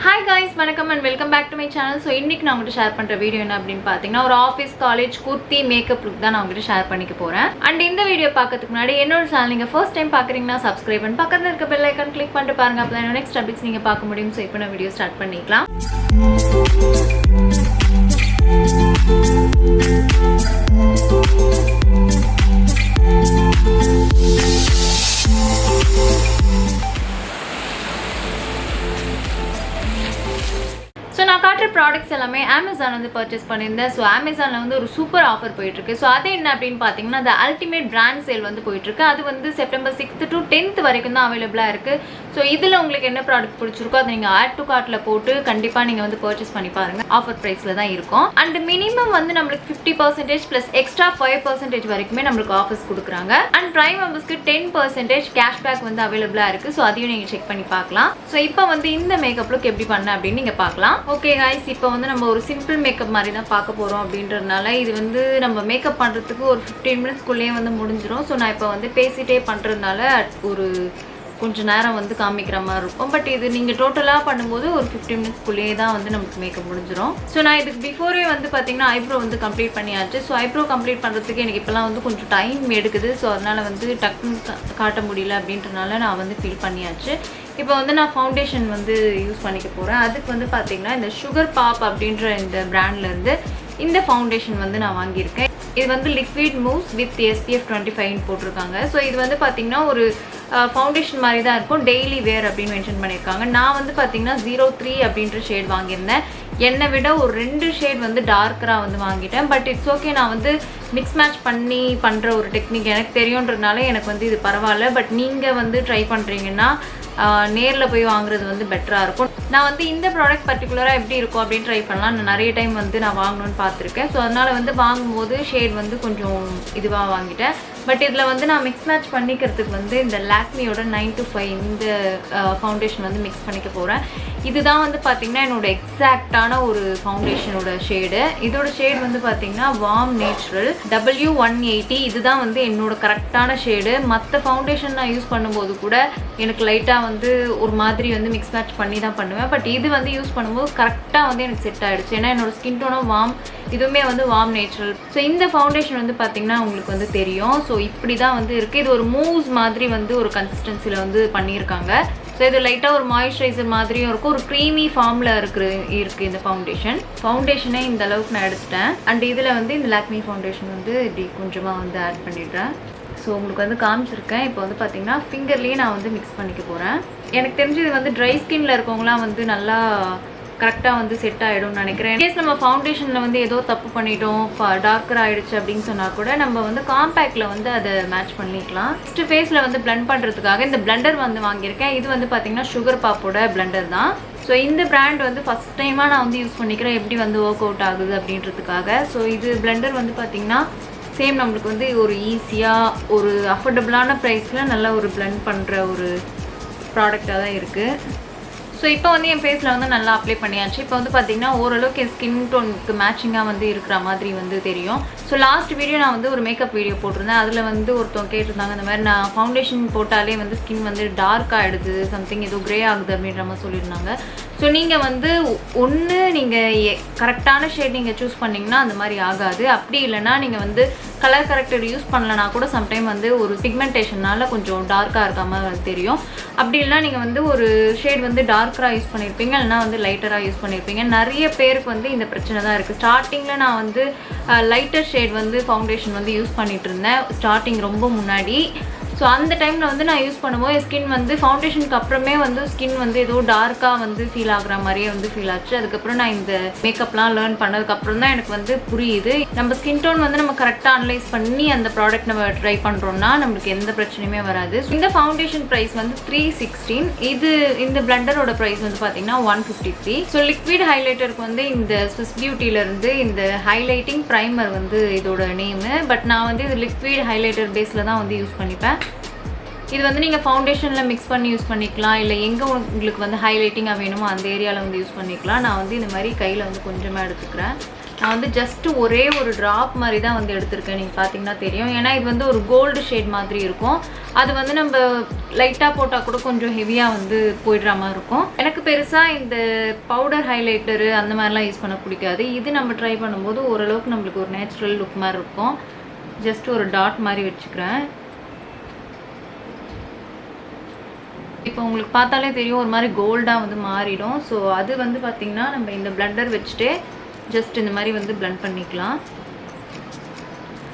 Hi guys, welcome and welcome back to my channel. So இன்னைக்கு நான் உங்களுக்கு share பண்ற வீடியோ என்ன அப்படினு பாத்தீங்கன்னா ஒரு office college kurti makeup look தான் நான் உங்களுக்கு ஷேர் பண்ணிக்க போறேன். And இந்த வீடியோ பார்க்கிறதுக்கு முன்னாடி என்னோட சேனல் நீங்க first time பார்க்கறீங்கன்னா subscribe பண்ணி பக்கத்துல இருக்க bell icon click பண்ணிட்டு பாருங்க. அப்பதான் next updates நீங்க பார்க்க முடியும். So இப்போ நான் வீடியோ ஸ்டார்ட் பண்ணிக்கலாம். So நான் காட்டுற ப்ராடக்ட்ஸ் எல்லாமே Amazon வந்து பர்ச்சேஸ் பண்ணியிருந்தேன். ஸோ Amazonல வந்து ஒரு சூப்பர் ஆஃபர் போயிட்டுருக்கு. ஸோ அது என்ன அப்படின்னு பார்த்தீங்கன்னா அந்த அல்டிமேட் பிராண்ட் சேல் வந்து போயிட்டுருக்கு. அது வந்து செப்டம்பர் 6th to 10th வரைக்கும் தான் அவைலபிளாக இருக்குது. ஸோ இதில் உங்களுக்கு என்ன ப்ராடக்ட் பிடிச்சிருக்கோ அதை நீங்கள் ஆட் டு கார்ட்டில் போட்டு கண்டிப்பாக நீங்கள் வந்து பர்ச்சேஸ் பண்ணி பாருங்கள். ஆஃபர் ப்ரைஸில் தான் இருக்கும். அண்ட் மினிமம் வந்து நம்மளுக்கு 50% ப்ளஸ் எக்ஸ்ட்ரா 5% வரைக்குமே நம்மளுக்கு ஆஃபர்ஸ் கொடுக்குறாங்க. அண்ட் ப்ரைம் மெம்பர்ஸ்க்கு 10% கேஷ்பேக் வந்து அவைலபிளாக இருக்குது. ஸோ அதையும் நீங்கள் செக் பண்ணி பார்க்கலாம். ஸோ இப்போ வந்து இந்த மேக்கப் லுக் எப்படி பண்ண அப்படின்னு நீங்கள் பார்க்கலாம். ஓகே गाइस, இப்போ வந்து நம்ம ஒரு சிம்பிள் மேக்கப் மாதிரி தான் பார்க்க போகிறோம் அப்படின்றதுனால இது வந்து நம்ம மேக்கப் பண்ணுறதுக்கு ஒரு 15 மினிட்ஸ்க்குள்ளேயே வந்து முடிஞ்சிடும். ஸோ நான் இப்போ வந்து பேசிகிட்டே பண்ணுறதுனால ஒரு கொஞ்சம் நேரம் வந்து காமிக்கிற மாதிரி இருக்கும். பட் இது நீங்கள் டோட்டலாக பண்ணும்போது ஒரு 15 மினிட்ஸ்க்குள்ளேயே தான் வந்து நமக்கு மேக்கப் முடிஞ்சிடும். ஸோ நான் இதுக்கு பிஃபோரே வந்து பார்த்தீங்கன்னா ஐப்ரோ வந்து கம்ப்ளீட் பண்ணியாச்சு. ஸோ ஐப்ரோ கம்ப்ளீட் பண்ணுறதுக்கு எனக்கு இப்போலாம் வந்து கொஞ்சம் டைம் எடுக்குது. ஸோ அதனால் வந்து டக்குன்னு காட்ட முடியல அப்படின்றனால நான் வந்து ஃபீல் பண்ணியாச்சு. இப்போ வந்து நான் ஃபவுண்டேஷன் வந்து யூஸ் பண்ணிக்க போகிறேன். அதுக்கு வந்து பார்த்தீங்கன்னா இந்த சுகர் பாப் அப்படின்ற இந்த பிராண்ட்லேருந்து இந்த ஃபவுண்டேஷன் வந்து நான் வாங்கியிருக்கேன். இது வந்து லிக்விட் மூஸ் வித் SPF 25 போட்டிருக்காங்க. ஸோ இது வந்து பார்த்தீங்கன்னா ஒரு ஃபவுண்டேஷன் மாதிரி தான் இருக்கும். டெய்லி வேர் அப்படின்னு மென்ஷன் பண்ணியிருக்காங்க. நான் வந்து பார்த்தீங்கன்னா 03 அப்படின்ற ஷேட் வாங்கியிருந்தேன். என்னை விட ஒரு 2 ஷேட் வந்து டார்க்கராக வந்து வாங்கிட்டேன். பட் இட்ஸ் ஓகே, நான் வந்து மிக்ஸ் மேட்ச் பண்ணி பண்ணுற ஒரு டெக்னிக் எனக்கு தெரியுன்றதுனால எனக்கு வந்து இது பரவாயில்ல. பட் நீங்கள் வந்து ட்ரை பண்ணுறீங்கன்னா நேரில் போய் வாங்குறது வந்து பெட்டராக இருக்கும். நான் வந்து இந்த ப்ராடக்ட் பர்டிகுலராக எப்படி இருக்கும் அப்படின்னு ட்ரை பண்ணலாம். நான் நிறைய டைம் வந்து நான் வாங்கணும்னு பார்த்துருக்கேன். ஸோ அதனால் வந்து வாங்கும்போது ஷேட் வந்து கொஞ்சம் இதுவாக வாங்கிட்டேன். பட் இதில் வந்து நான் மிக்ஸ் மேட்ச் பண்ணிக்கிறதுக்கு வந்து இந்த லாக்மியோட 925 இந்த ஃபவுண்டேஷன் வந்து மிக்ஸ் பண்ணிக்க போகிறேன். இதுதான் வந்து பார்த்திங்கன்னா என்னோட எக்ஸாக்டான ஒரு ஃபவுண்டேஷனோட ஷேடு. இதோட ஷேட் வந்து பார்த்திங்கன்னா வார்ம் நேச்சுரல் W180. இதுதான் வந்து என்னோட கரெக்டான ஷேடு. மற்ற ஃபவுண்டேஷன் நான் யூஸ் பண்ணும்போது கூட எனக்கு லைட்டாக வந்து ஒரு மாதிரி வந்து மிக்ஸ் மேட்ச் பண்ணி தான் பண்ணுவேன். பட் இது வந்து யூஸ் பண்ணும்போது கரெக்டாக வந்து எனக்கு செட் ஆகிடுச்சு. ஏன்னா என்னோட ஸ்கின் டோனும் வார்ம், இதுவுமே வந்து வார்ம் நேச்சுரல். ஸோ இந்த ஃபவுண்டேஷன் வந்து பார்த்திங்கன்னா உங்களுக்கு வந்து தெரியும். ஸோ இப்படி தான் வந்து இருக்குது. இது ஒரு மூஸ் மாதிரி வந்து ஒரு கன்சிஸ்டன்சியில் வந்து பண்ணியிருக்காங்க. ஸோ இது லைட்டாக ஒரு மாய்ஸ்சரைசர் மாதிரியும் இருக்கும். ஒரு க்ரீமி ஃபார்மில் இருக்குது இந்த ஃபவுண்டேஷனே இந்த அளவுக்கு நான் எடுத்துட்டேன். அண்ட் இதில் வந்து இந்த லாக்மி ஃபவுண்டேஷன் வந்து இப்படி கொஞ்சமாக வந்து ஆட் பண்ணிடுறேன். ஸோ உங்களுக்கு வந்து காமிச்சிருக்கேன். இப்போ வந்து பார்த்தீங்கன்னா ஃபிங்கர்லேயே நான் வந்து மிக்ஸ் பண்ணிக்க போகிறேன். எனக்கு தெரிஞ்சு இது வந்து ட்ரை ஸ்கின்ல இருக்கவங்களாம் வந்து நல்லா கரெக்டாக வந்து செட் ஆகிடும்னு நினைக்கிறேன். கேஸ் நம்ம ஃபவுண்டேஷனில் வந்து ஏதோ தப்பு பண்ணிட்டோம், டார்க்கர் ஆகிடுச்சு அப்படின்னு சொன்னால் கூட நம்ம வந்து காம்பேக்டில் வந்து அதை மேட்ச் பண்ணிக்கலாம். ஃபஸ்ட்டு ஃபேஸில் வந்து பிளெண்ட் பண்ணுறதுக்காக இந்த பிளெண்டர் வந்து வாங்கியிருக்கேன். இது வந்து பார்த்திங்கன்னா சுகர் பாப்போட பிளெண்டர் தான். ஸோ இந்த பிராண்ட் வந்து ஃபஸ்ட் டைமாக நான் வந்து யூஸ் பண்ணிக்கிறேன், எப்படி வந்து ஒர்க் அவுட் ஆகுது அப்படின்றதுக்காக. ஸோ இது பிளெண்டர் வந்து பார்த்திங்கன்னா சேம் நம்மளுக்கு வந்து ஒரு ஈஸியாக ஒரு அஃபோர்டபுளான ப்ரைஸில் நல்லா ஒரு பிளெண்ட் பண்ணுற ஒரு ப்ராடக்டாக தான் இருக்குது. ஸோ இப்போ வந்து என் ஃபேஸில் வந்து நல்லா அப்ளை பண்ணியாச்சு. இப்போ வந்து பார்த்திங்கன்னா ஓரளவுக்கு என் ஸ்கின் டோனுக்கு மேட்சிங்காக வந்து இருக்கிற மாதிரி வந்து தெரியும். ஸோ லாஸ்ட் வீடியோ நான் வந்து ஒரு மேக்கப் வீடியோ போட்டிருந்தேன். அதில் வந்து ஒருத்தவங்க கேட்டிருந்தாங்க இந்த மாதிரி நான் ஃபவுண்டேஷன் போட்டாலே வந்து ஸ்கின் வந்து டார்க் ஆகிடுது, சம்திங் ஏதோ க்ரே ஆகுது அப்படின்ற மாதிரி சொல்லியிருந்தாங்க. ஸோ நீங்கள் வந்து ஒன்று நீங்கள் கரெக்டான ஷேட் நீங்கள் சூஸ் பண்ணிங்கன்னா அந்த மாதிரி ஆகாது. அப்படி இல்லைனா நீங்கள் வந்து கலர் கரெக்டர் யூஸ் பண்ணலனா கூட சம்டைம் வந்து ஒரு பிக்மெண்டேஷனால் கொஞ்சம் டார்க்காக இருக்காமல் தெரியும். அப்படி இல்லைனா நீங்கள் வந்து ஒரு ஷேட் வந்து டார்க்கராக யூஸ் பண்ணியிருப்பீங்க, இல்லைனா வந்து லைட்டராக யூஸ் பண்ணியிருப்பீங்க. நிறைய பேருக்கு வந்து இந்த பிரச்சனை தான் இருக்குது. ஸ்டார்டிங்கில் நான் வந்து லைட்டர் ஷேட் வந்து ஃபவுண்டேஷன் வந்து யூஸ் பண்ணிகிட்டு இருந்தேன் ஸ்டார்டிங் ரொம்ப முன்னாடி. ஸோ அந்த டைமில் வந்து நான் யூஸ் பண்ணும்போது ஸ்கின் வந்து ஃபவுண்டேஷனுக்கு அப்புறமே வந்து ஸ்கின் வந்து ஏதோ டார்க்காக வந்து ஃபீல் ஆகுற மாதிரியே வந்து ஃபீல் ஆச்சு. அதுக்கப்புறம் நான் இந்த மேக்கப்லாம் லேர்ன் பண்ணதுக்கப்புறம் தான் எனக்கு வந்து புரியுது, நம்ம ஸ்கின் டோன் வந்து நம்ம கரெக்டாக அனலைஸ் பண்ணி அந்த ப்ராடக்ட் நம்ம ட்ரை பண்ணுறோம்னா நம்மளுக்கு எந்த பிரச்சனையுமே வராது. இந்த ஃபவுண்டேஷன் ப்ரைஸ் வந்து 316. இந்த பிளண்டரோட ப்ரைஸ் வந்து பார்த்தீங்கன்னா 153. ஸோ லிக்விட் ஹைலைட்டருக்கு வந்து இந்த ஸ்விஸ் பியூட்டிலேருந்து இந்த ஹைலைட்டிங் ப்ரைமர் வந்து இதோட நேமு. பட் நான் வந்து இது லிக்விட் ஹைலைட்டர் பேஸில் தான் வந்து யூஸ் பண்ணிப்பேன். இது வந்து நீங்கள் ஃபவுண்டேஷனில் மிக்ஸ் பண்ணி யூஸ் பண்ணிக்கலாம், இல்லை எங்கே உங்களுக்கு வந்து ஹைலைட்டிங்காக வேணுமோ அந்த ஏரியாவில் வந்து யூஸ் பண்ணிக்கலாம். நான் வந்து இந்த மாதிரி கையில் வந்து கொஞ்சமாக எடுத்துக்கிறேன். நான் வந்து ஜஸ்ட் ஒரே ஒரு ட்ராப் மாதிரி தான் வந்து எடுத்திருக்கேன். நீங்கள் பார்த்தீங்கன்னா தெரியும். ஏன்னா இது வந்து ஒரு கோல்டு ஷேட் மாதிரி இருக்கும். அது வந்து நம்ம லைட்டாக போட்டால் கூட கொஞ்சம் ஹெவியாக வந்து போயிடுற மாதிரி இருக்கும். எனக்கு பெருசாக இந்த பவுடர் ஹைலைட்டரு அந்த மாதிரிலாம் யூஸ் பண்ண பிடிக்காது. இது நம்ம ட்ரை பண்ணும்போது ஓரளவுக்கு நம்மளுக்கு ஒரு நேச்சுரல் லுக் மாதிரி இருக்கும். ஜஸ்ட் ஒரு டாட் மாதிரி வச்சுக்கிறேன். இப்போ உங்களுக்கு பார்த்தாலே தெரியும் ஒரு மாதிரி கோல்டாக வந்து மாறிடும். ஸோ அது வந்து பார்த்திங்கன்னா நம்ம இந்த பிளண்டர் வச்சுட்டே ஜஸ்ட் இந்த மாதிரி வந்து பிளண்ட் பண்ணிக்கலாம்.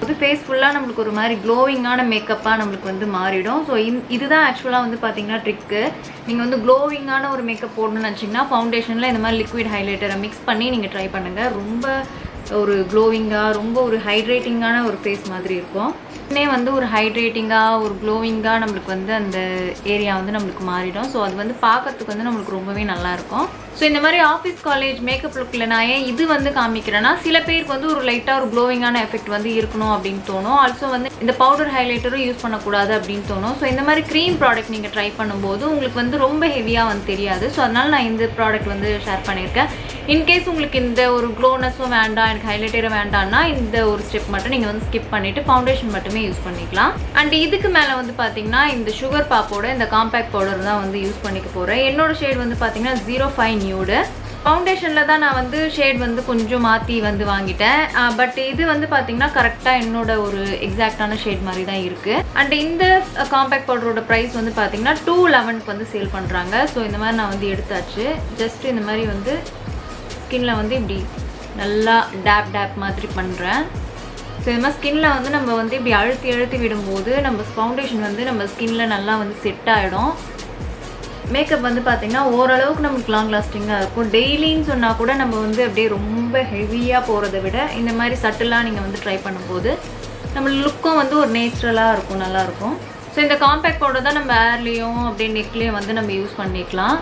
அது ஃபேஸ் ஃபுல்லாக நம்மளுக்கு ஒரு மாதிரி க்ளோவிங்கான மேக்கப்பாக நம்மளுக்கு வந்து மாறிடும். ஸோ இதுதான் ஆக்சுவலாக வந்து பார்த்தீங்கன்னா ட்ரிக்கு. நீங்கள் வந்து க்ளோவிங்கான ஒரு மேக்கப் போடணும்னு நினச்சிங்கன்னா ஃபவுண்டேஷனில் இந்த மாதிரி லிக்விட் ஹைலைட்டரை மிக்ஸ் பண்ணி நீங்கள் ட்ரை பண்ணுங்கள். ரொம்ப ஒரு க்ளோவிங்காக ரொம்ப ஒரு ஹைட்ரேட்டிங்கான ஒரு ஃபேஸ் மாதிரி இருக்கும். இன்னே வந்து ஒரு ஹைட்ரேட்டிங்காக ஒரு க்ளோவிங்காக நம்மளுக்கு வந்து அந்த ஏரியா வந்து நம்மளுக்கு மாறிடும். ஸோ அது வந்து பார்க்கறதுக்கு வந்து நம்மளுக்கு ரொம்பவே நல்லாயிருக்கும். ஸோ இந்த மாதிரி ஆஃபீஸ் காலேஜ் மேக்கப் லுக்கில் நான் ஏன் இது வந்து காமிக்கிறேன்னா சில பேருக்கு வந்து ஒரு லைட்டாக ஒரு க்ளோவிங்கான எஃபெக்ட் வந்து இருக்கணும் அப்படின்னு தோணும். ஆல்சோ வந்து இந்த பவுடர் ஹைலைட்டரும் யூஸ் பண்ணக்கூடாது அப்படின்னு தோணும். ஸோ இந்த மாதிரி க்ரீம் ப்ராடக்ட் நீங்கள் ட்ரை பண்ணும்போது உங்களுக்கு வந்து ரொம்ப ஹெவியாக வந்து தெரியாது. ஸோ அதனால் நான் இந்த ப்ராடக்ட் வந்து ஷேர் பண்ணியிருக்கேன். இன்கேஸ் உங்களுக்கு இந்த ஒரு க்ளோனஸும் வேண்டாம், எனக்கு ஹைலைட்டரும் வேண்டாம்னா இந்த ஒரு ஸ்டெப் மட்டும் நீங்கள் வந்து ஸ்கிப் பண்ணிவிட்டு ஃபவுண்டேஷன் மட்டுமே யூஸ் பண்ணிக்கலாம். அண்ட் இதுக்கு மேலே வந்து பார்த்தீங்கன்னா இந்த சுகர் பாப்போட இந்த காம்பேக்ட் பவுடர் தான் வந்து யூஸ் பண்ணிக்க போகிறேன். என்னோட ஷேட் வந்து பார்த்தீங்கன்னா 05 நியூடு. ஃபவுண்டேஷனில் தான் நான் வந்து ஷேட் வந்து கொஞ்சம் மாற்றி வந்து வாங்கிட்டேன். பட் இது வந்து பார்த்தீங்கன்னா கரெக்டாக என்னோட ஒரு எக்ஸாக்டான ஷேட் மாதிரி தான் இருக்குது. அண்ட் இந்த காம்பேக்ட் பவுடரோட ப்ரைஸ் வந்து பார்த்தீங்கன்னா 211 வந்து சேல் பண்ணுறாங்க. ஸோ இந்த மாதிரி நான் வந்து எடுத்தாச்சு. ஜஸ்ட் இந்த மாதிரி வந்து ஸ்கின்ல வந்து இப்படி நல்லா டேப் மாதிரி பண்ணுறேன். ஸோ இது மாதிரி ஸ்கின்ல வந்து நம்ம வந்து இப்படி அழுத்தி விடும்போது நம்ம ஃபவுண்டேஷன் வந்து நம்ம ஸ்கின்ல நல்லா வந்து செட் ஆகிடும். மேக்கப் வந்து பார்த்திங்கன்னா ஓரளவுக்கு நமக்கு லாங் லாஸ்டிங்காக இருக்கும். டெய்லின்னு சொன்னால் கூட நம்ம வந்து அப்படியே ரொம்ப ஹெவியாக போகிறத விட இந்த மாதிரி சட்டிலாக நீங்கள் வந்து ட்ரை பண்ணும்போது நம்ம லுக்கும் வந்து ஒரு நேச்சுரலாக இருக்கும், நல்லாயிருக்கும். ஸோ இந்த காம்பேக்ட் பவுடர் தான் நம்ம ஹேர்லேயும் அப்படியே நெக்லேயும் வந்து நம்ம யூஸ் பண்ணிக்கலாம்.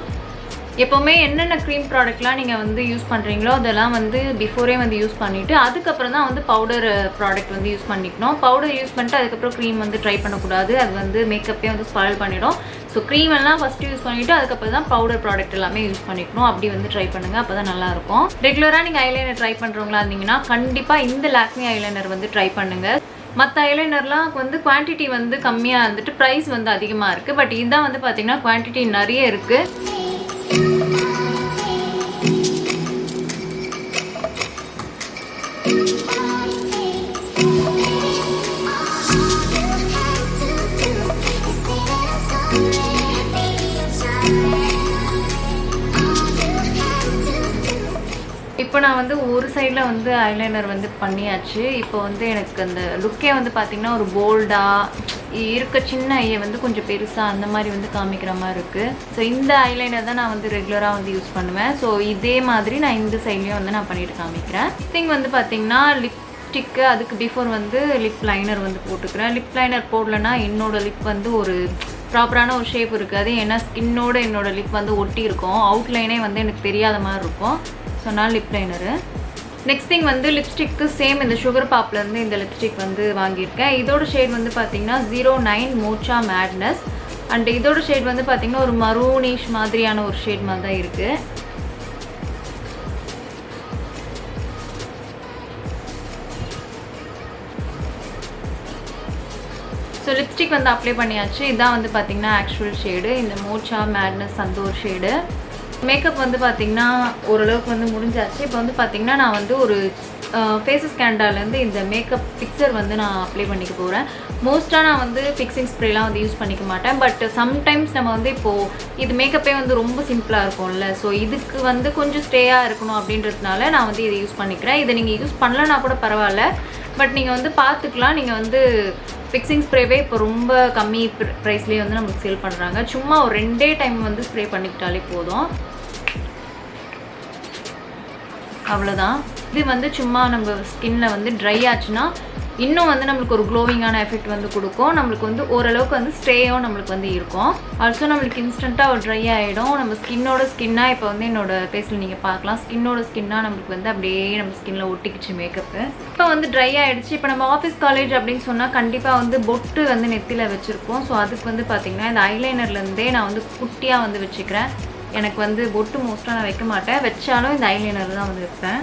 எப்போவுமே என்னென்ன க்ரீம் ப்ராடக்ட்லாம் நீங்கள் வந்து யூஸ் பண்ணுறீங்களோ அதெல்லாம் வந்து பிஃபோரே வந்து யூஸ் பண்ணிவிட்டு அதுக்கப்புறம் தான் வந்து பவுடர் ப்ராடக்ட் வந்து யூஸ் பண்ணிக்கணும். பவுடர் யூஸ் பண்ணிட்டு அதுக்கப்புறம் க்ரீம் வந்து ட்ரை பண்ணக்கூடாது. அது வந்து மேக்கப்பே வந்து ஸ்பாயில் பண்ணிடும். ஸோ க்ரீம் எல்லாம் ஃபஸ்ட்டு யூஸ் பண்ணிவிட்டு அதுக்கப்புறம் தான் பவுடர் ப்ராடக்ட் எல்லாமே யூஸ் பண்ணிக்கணும். அப்படி வந்து ட்ரை பண்ணுங்கள், அப்போ தான் நல்லாயிருக்கும். ரெகுலராக நீங்கள் ஐலைனர் ட்ரை பண்ணுறவங்களா இருந்தீங்கன்னா கண்டிப்பாக இந்த லாக்மே ஐலைனர் வந்து ட்ரை பண்ணுங்கள். மற்ற ஐலைனர்லாம் வந்து குவான்டிட்டி வந்து கம்மியாக இருந்துட்டு ப்ரைஸ் வந்து அதிகமாக இருக்குது. பட் இதுதான் வந்து பார்த்திங்கன்னா குவான்டிட்டி நிறைய இருக்குது. இப்போ நான் வந்து ஒரு சைடில் வந்து ஐலைனர் வந்து பண்ணியாச்சு. இப்போ வந்து எனக்கு அந்த லுக்கே வந்து பார்த்திங்கன்னா ஒரு போல்டாக இருக்க சின்ன ஐயை வந்து கொஞ்சம் பெருசாக அந்த மாதிரி வந்து காமிக்கிற மாதிரி இருக்குது. ஸோ இந்த ஐலைனர் தான் நான் வந்து ரெகுலராக வந்து யூஸ் பண்ணுவேன். ஸோ இதே மாதிரி நான் இந்த சைட்லேயும் வந்து நான் பண்ணிட்டு காமிக்கிறேன். திங் வந்து பார்த்திங்கன்னா லிப்ஸ்டிக்கு அதுக்கு பிஃபோர் வந்து லிப் லைனர் வந்து போட்டுக்கிறேன். லிப் லைனர் போடலன்னா என்னோட லிப் வந்து ஒரு ப்ராப்பரான ஒரு ஷேப் இருக்காது. ஏன்னா ஸ்கின்னோட என்னோட லிப் வந்து ஒட்டி இருக்கும். அவுட்லைனே வந்து எனக்கு தெரியாத மாதிரி இருக்கும். ஸோ நான் லிப் லைனரு. நெக்ஸ்ட் திங் வந்து லிப்ஸ்டிக்கு சேம் இந்த சுகர் பாப்லேருந்து இந்த லிப்ஸ்டிக் வந்து வாங்கியிருக்கேன். இதோட ஷேட் வந்து பார்த்திங்கன்னா 09 மோச்சா மேட்னஸ். அண்ட் இதோட ஷேட் வந்து பார்த்திங்கன்னா ஒரு மரூனிஷ் மாதிரியான ஒரு ஷேட் மாதிரி தான் இருக்குது. ஸோ லிப்ஸ்டிக் வந்து அப்ளை பண்ணியாச்சு. இதான் வந்து பார்த்திங்கன்னா ஆக்சுவல் ஷேடு. இந்த மோச்சா மேட்னஸ் அந்த ஒரு ஷேடு. மேக்கப் வந்து பார்த்திங்கன்னா ஓரளவுக்கு வந்து முடிஞ்சாச்சு. இப்போ வந்து பார்த்திங்கன்னா நான் வந்து ஒரு ஃபேஸஸ் கேண்டாலேருந்து இந்த மேக்கப் ஃபிக்சர் வந்து நான் அப்ளை பண்ணிக்க போகிறேன். மோஸ்ட்டாக நான் வந்து ஃபிக்ஸிங் ஸ்ப்ரேலாம் வந்து யூஸ் பண்ணிக்க மாட்டேன். பட் சம்டைம்ஸ் நம்ம வந்து இப்போது இது மேக்கப்பே வந்து ரொம்ப சிம்பிளாக இருக்கும்ல. ஸோ இதுக்கு வந்து கொஞ்சம் ஸ்டேயாக இருக்கணும் அப்படின்றதுனால நான் வந்து இதை யூஸ் பண்ணிக்கிறேன். இதை நீங்கள் யூஸ் பண்ணலன்னா கூட பரவாயில்ல. பட் நீங்கள் வந்து பார்த்துக்கலாம். நீங்கள் வந்து ஃபிக்ஸிங் ஸ்ப்ரேவே இப்போ ரொம்ப கம்மி ப்ரைஸ்லேயே வந்து நமக்கு சேல் பண்ணுறாங்க. சும்மா ஒரு 2 டைம் வந்து ஸ்ப்ரே பண்ணிக்கிட்டாலே போதும். அவ்வளோதான். இது வந்து சும்மா நம்ம ஸ்கின்ல வந்து ட்ரை ஆச்சுன்னா இன்னும் வந்து நம்மளுக்கு ஒரு க்ளோவிங்கான எஃபெக்ட் வந்து கொடுக்கும். நம்மளுக்கு வந்து ஓரளவுக்கு வந்து ஸ்டேயும் நம்மளுக்கு வந்து இருக்கும். ஆல்சோ நம்மளுக்கு இன்ஸ்டண்ட்டாக ஒரு ட்ரை ஆகிடும். நம்ம ஸ்கின்னாக இப்போ வந்து என்னோட ஃபேஸில் நீங்கள் பார்க்கலாம். ஸ்கின்னாக நம்மளுக்கு வந்து அப்படியே நம்ம ஸ்கின்ல ஒட்டிக்கிச்சு மேக்கப்பு. இப்போ வந்து ட்ரை ஆகிடுச்சு. இப்போ நம்ம ஆஃபீஸ் காலேஜ் அப்படின்னு சொன்னால் கண்டிப்பாக வந்து பொட்டு வந்து நெத்தியில் வச்சுருப்போம். ஸோ அதுக்கு வந்து பார்த்திங்கன்னா இந்த ஐலைனர்லேருந்தே நான் வந்து குட்டியாக வந்து வச்சுக்கிறேன். எனக்கு வந்து பொட்டு மோஸ்ட்டாக நான் வைக்க மாட்டேன். வச்சாலும் இந்த ஐலைனர் தான் வந்து வைப்பேன்.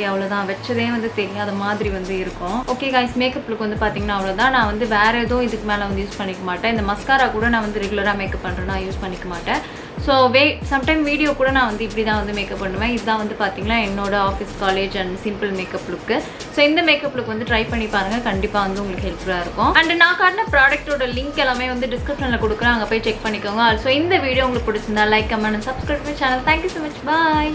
ஓகே அவ்வளோதான், வச்சதே வந்து தெரியாத மாதிரி வந்து இருக்கும். ஓகே கைஸ், மேக்கப் லுக் வந்து பார்த்தீங்கன்னா அவ்வளோதான். நான் வந்து வேறு எதுவும் இதுக்கு மேலே வந்து யூஸ் பண்ணிக்க மாட்டேன். இந்த மஸ்காரா கூட நான் வந்து ரெகுலராக மேக்கப் பண்ணுறேன்னா யூஸ் பண்ணிக்க மாட்டேன். ஸோ சம்டைம் வீடியோ கூட நான் வந்து இப்படி தான் வந்து மேக்கப் பண்ணுவேன். இதுதான் வந்து பார்த்தீங்கன்னா என்னோட office, college and simple makeup look. So இந்த மேக்கப் லுக் வந்து ட்ரை பண்ணி பாருங்கள், கண்டிப்பாக வந்து உங்களுக்கு ஹெல்ப்ஃபுல்லாக இருக்கும். அண்ட் நான் காட்டின ப்ராடக்ட்டோட லிங்க் எல்லாமே வந்து டிஸ்கிரிப்ஷனில் கொடுக்குறேன், அங்கே போய் செக் பண்ணிக்கோங்க. ஆல்சோ இந்த வீடியோ உங்களுக்கு பிடிச்சிருந்தா like, comment and subscribe my channel. Thank you so much, bye.